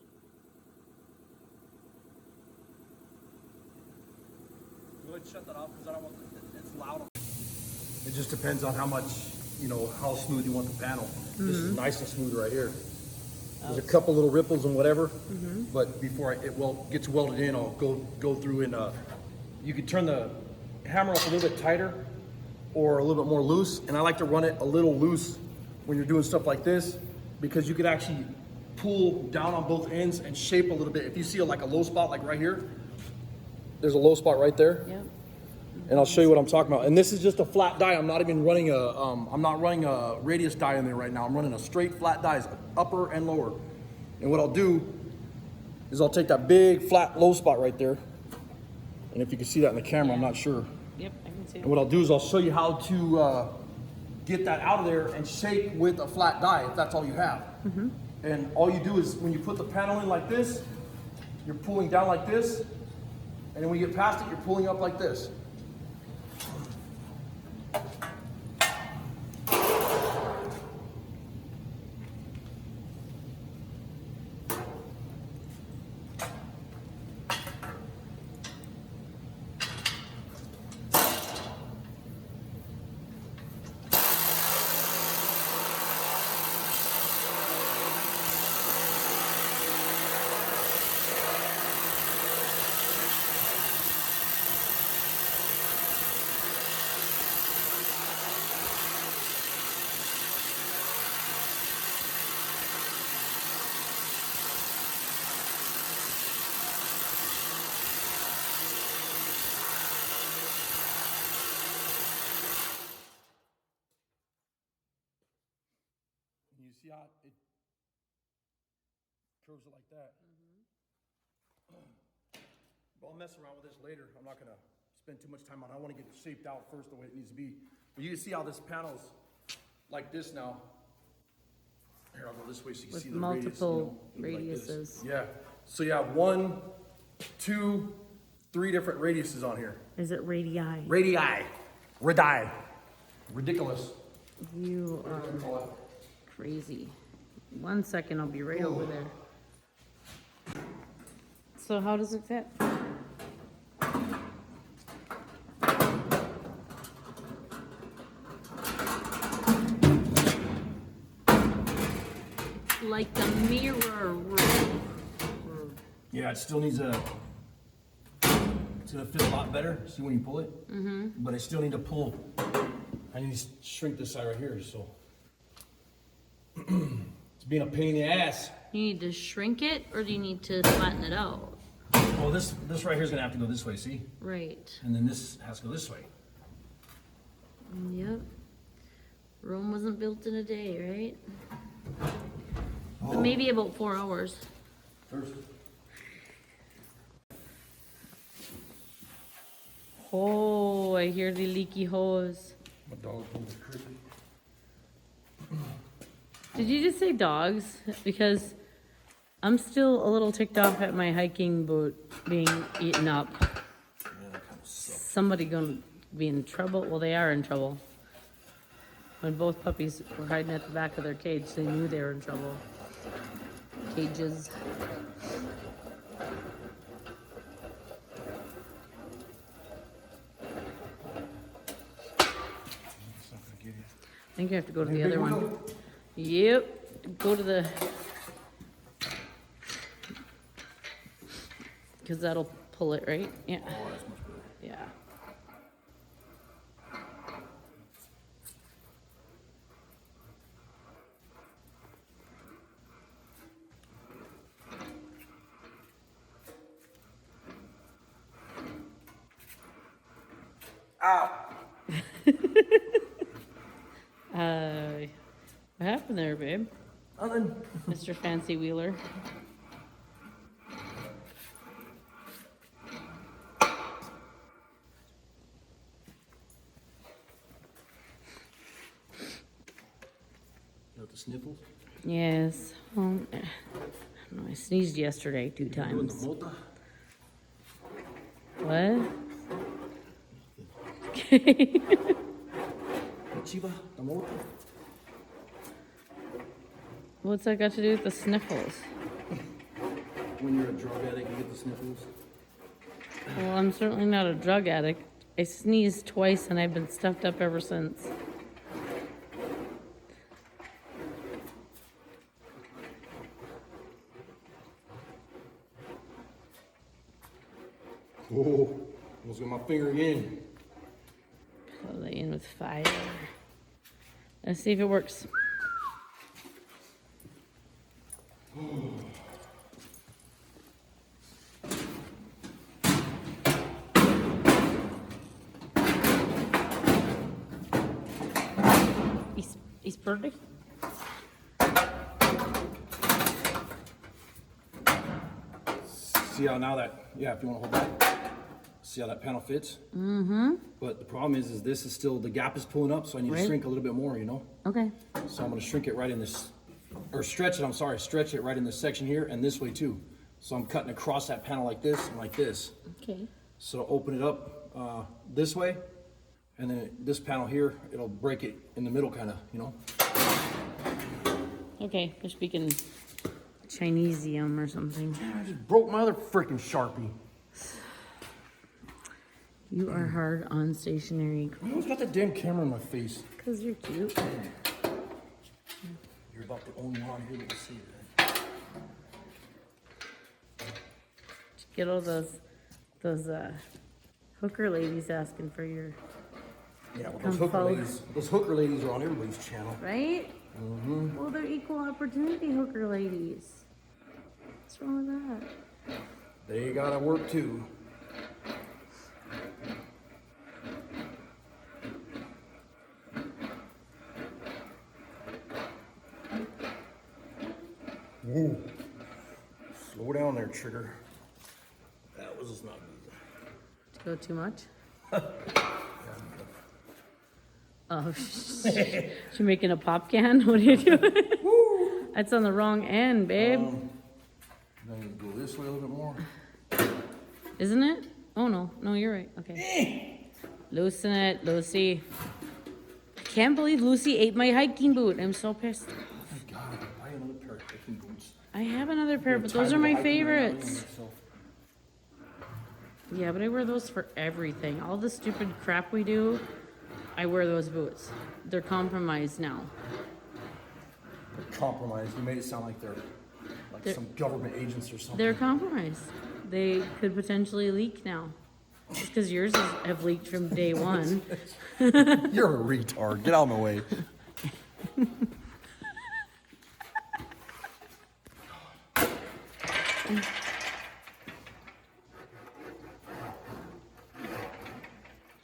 Go ahead and shut that off because I don't want it's loud. It just depends on how much, how smooth you want the panel. This is nice and smooth right here. There's a couple little ripples and whatever, but before it gets welded in, I'll go through and you can turn the hammer up a little bit tighter or a little bit more loose. And I like to run it a little loose when you're doing stuff like this because you could actually pull down on both ends and shape a little bit. If you see like a low spot, like right here, there's a low spot right there. Yep. And I'll show you what I'm talking about. And this is just a flat die. I'm not even running I'm not running a radius die in there right now. I'm running a straight flat die, upper and lower. And what I'll do is I'll take that big flat low spot right there. And if you can see that in the camera, I'm not sure. Yep, I can see it. And what I'll do is I'll show you how to get that out of there and shape with a flat die if that's all you have. And all you do is when you put the panel in like this, you're pulling down like this, and then when you get past it, you're pulling up like this. You see how it curves it like that? But I'll mess around with this later. I'm not gonna spend too much time on it. I wanna get it shaped out first the way it needs to be. But you can see how this panel's like this now. Here, I'll go this way so you can With see the multiple radius, like this. radiuses. Yeah, so you have 1, 2, 3 different radiuses on here. Is it radii? Radii. Radii. Ridiculous. You are crazy. 1 second, I'll be right over there. So how does it fit? Like the mirror room. Yeah, it still needs a. It's gonna fit a lot better. See when you pull it. But I still need to pull. I need to shrink this side right here. So it's being a pain in the ass. You need to shrink it, or do you need to flatten it out? Well, this right here is gonna have to go this way. See, Right. and then this has to go this way. Yep. Rome wasn't built in a day, right? But maybe about 4 hours. First. Oh, I hear the leaky hose. My dog pulled the grizzly. Did you just say dogs? Because I'm still a little ticked off at my hiking boot being eaten up. Yeah, that kind of sucks. Somebody gonna be in trouble? Well, they are in trouble. When both puppies were hiding at the back of their cage, they knew they were in trouble. Cages. I think you have to go to the other one. Yep, go to the, because that'll pull it, right? Yeah. Oh, that's much better. Yeah. What happened there, babe? Nothing. Mr. Fancy Wheeler. You got the sniffles? Yes. Well, I don't know, I sneezed yesterday 2 Doing the times. mota? What? Chiva? The mota? What's that got to do with the sniffles? When you're a drug addict, you get the sniffles. Well, I'm certainly not a drug addict. I sneezed twice and I've been stuffed up ever since. Oh, almost got my finger again. Fill that in with fire. Let's see if it works. He's pretty. See how now that, yeah, if you want to hold that. See how that panel fits? Mm-hmm. But the problem is this is still, the gap is pulling up, so I need to shrink a little bit more, you know? Okay. So I'm gonna shrink it right in this, or stretch it right in this section here and this way too. So I'm cutting across that panel like this and like this. Okay. So open it up this way, and then this panel here, it'll break it in the middle kind of, you know? Okay, you're speaking Chinesium or something. I just broke my other freaking Sharpie. You are hard on stationery. I always got that damn camera in my face. Because you're cute. You're about the only one here that can see that. Get all those hooker ladies asking for your, Yeah, well, Come those hooker ladies are on everybody's channel. right? Mm-hmm. Well, they're equal opportunity hooker ladies. What's wrong with that? They gotta work too. Whoa. Slow down there, Trigger. That was just not good. Did you go too much? Oh, she making a pop can? What are you doing? That's on the wrong end, babe. Then go this way a little bit more. Isn't it? Oh, no. No, you're right. Okay. Loosen it, Lucy. I can't believe Lucy ate my hiking boot. I'm so pissed. Oh my God, I could buy another pair of hiking boots. I have another pair, but those are my favorites. Yeah, but I wear those for everything. All the stupid crap we do, I wear those boots. They're compromised now. Compromised. You made it sound like they're some government agents or something. They're compromised. They could potentially leak now. Just because yours have leaked from day one. You're a retard. Get out of my way.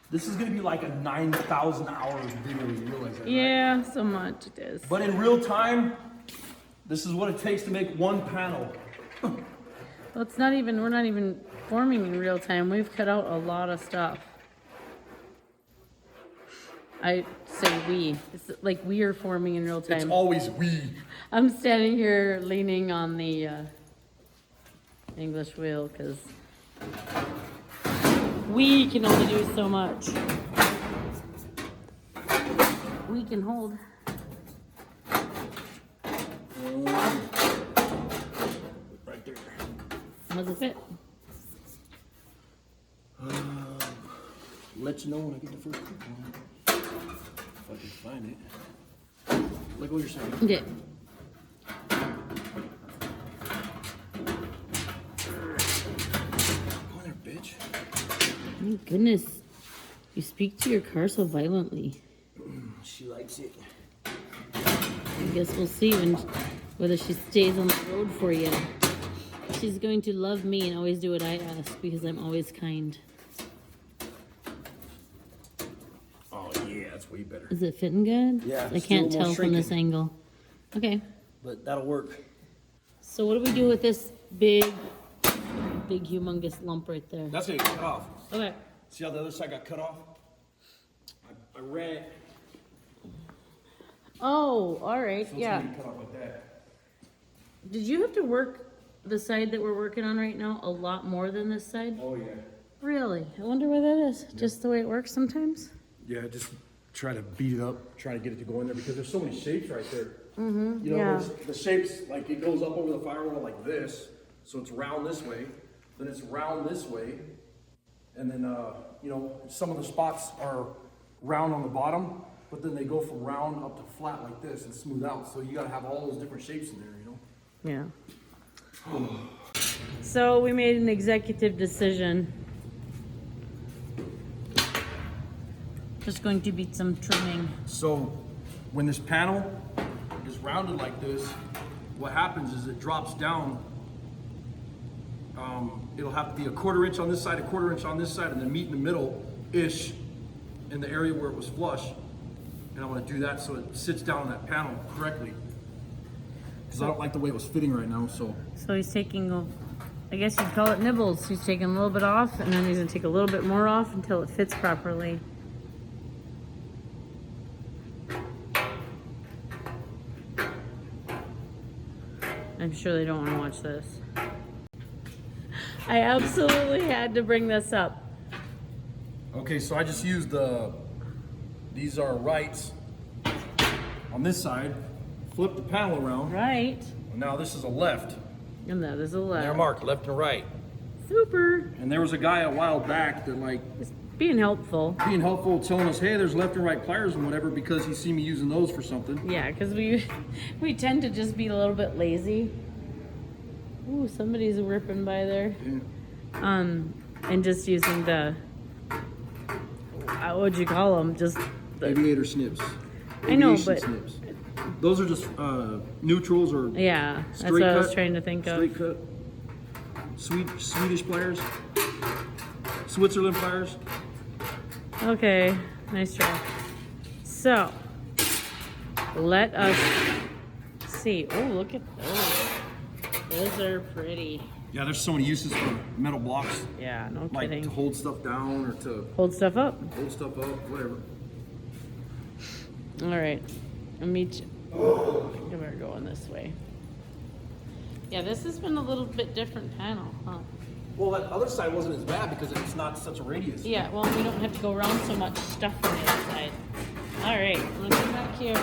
This is gonna be like a 9,000 hour video, you realize that, right? Yeah, so much it is. But in real time, this is what it takes to make one panel. Well, it's not even, we're not even forming in real time. We've cut out a lot of stuff. I say we. It's like we are forming in real It's time. always we. I'm standing here leaning on the English wheel because we can only do so much. We can hold. Right there. How's it fit? Let you know when I get the first coupon. If I can find it. Look what you're saying. Okay. Come on there, bitch. My goodness. You speak to your car so violently. She likes it. I guess we'll see whether she stays on the road for you. She's going to love me and always do what I ask because I'm always kind. Oh yeah, that's way better. Is it fitting good? Yeah, I still can't more tell from this shrinking. angle. Okay. But that'll work. So what do we do with this big humongous lump right there? That's gonna get cut off. Okay. See how the other side got cut off? I ran it. Oh, all right. So Yeah. it's gonna get cut off like that. Did you have to work the side that we're working on right now a lot more than this side? Oh yeah. Really? I wonder why that is. Just the way it works sometimes? Yeah, just try to beat it up, try to get it to go in there because there's so many shapes right there. Mm-hmm. You know, Yeah. there's the shapes, like it goes up over the firewall like this, so it's round this way, then it's round this way, and then, you know, some of the spots are round on the bottom, but then they go from round up to flat like this and smooth out, so you gotta have all those different shapes in there, you know? Yeah. So we made an executive decision. Just going to be some trimming. So when this panel is rounded like this, what happens is it drops down. It'll have to be a 1/4 inch on this side, a 1/4 inch on this side, and then meet in the middle-ish in the area where it was flush. And I want to do that so it sits down on that panel correctly. Because I don't like the way it was fitting right now, so. So he's taking I guess you'd call it nibbles. He's taking a little bit off, and then he's gonna take a little bit more off until it fits properly. I'm sure they don't want to watch this. I absolutely had to bring this up. Okay, so I just used these are rights on this side. Flip the panel around. Right. Now this is a left. And that is a They're left. marked left and right. Super. And there was a guy a while back that like Just being helpful. being helpful, telling us, hey, there's left and right pliers and whatever because he seen me using those for something. Yeah, because we tend to just be a little bit lazy. Ooh, somebody's ripping by there. Yeah. And just using the what'd you call them? Just the Aviator snips. I know, Aviation but snips. Those are just neutrals or yeah, that's straight what I cut, was trying to think of. straight cut. Swedish pliers. Switzerland pliers. Okay, nice try. So let us see. Oh, look at those. Those are pretty. Yeah, there's so many uses for metal blocks. Yeah, no Like kidding. to hold stuff down or to Hold stuff up. hold stuff up, whatever. All right, I'll meet you. I think we're going this way. Yeah, this has been a little bit different panel, huh? Well, that other side wasn't as bad because it's not such a radius. Yeah, well, we don't have to go around so much stuff on the other side. All right, let's come back here.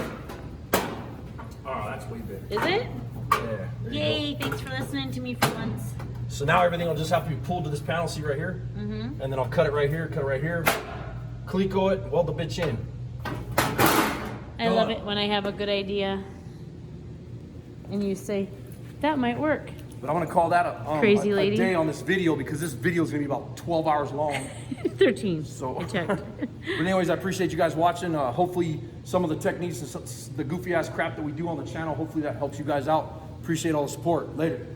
Oh, that's way better. Is it? Yeah. there you Yay, thanks for listening to me for once. go. So now everything will just have to be pulled to this panel, see right here? Mm-hmm. And then I'll cut it right here, Cleco it, weld the bitch in. I love it when I have a good idea and you say, that might work. But I'm gonna call that a Crazy lady. day on this video because this video is gonna be about 12 hours long. 13, So, I checked. but anyways, I appreciate you guys watching. Hopefully some of the techniques and the goofy ass crap that we do on the channel, hopefully that helps you guys out. Appreciate all the support. Later.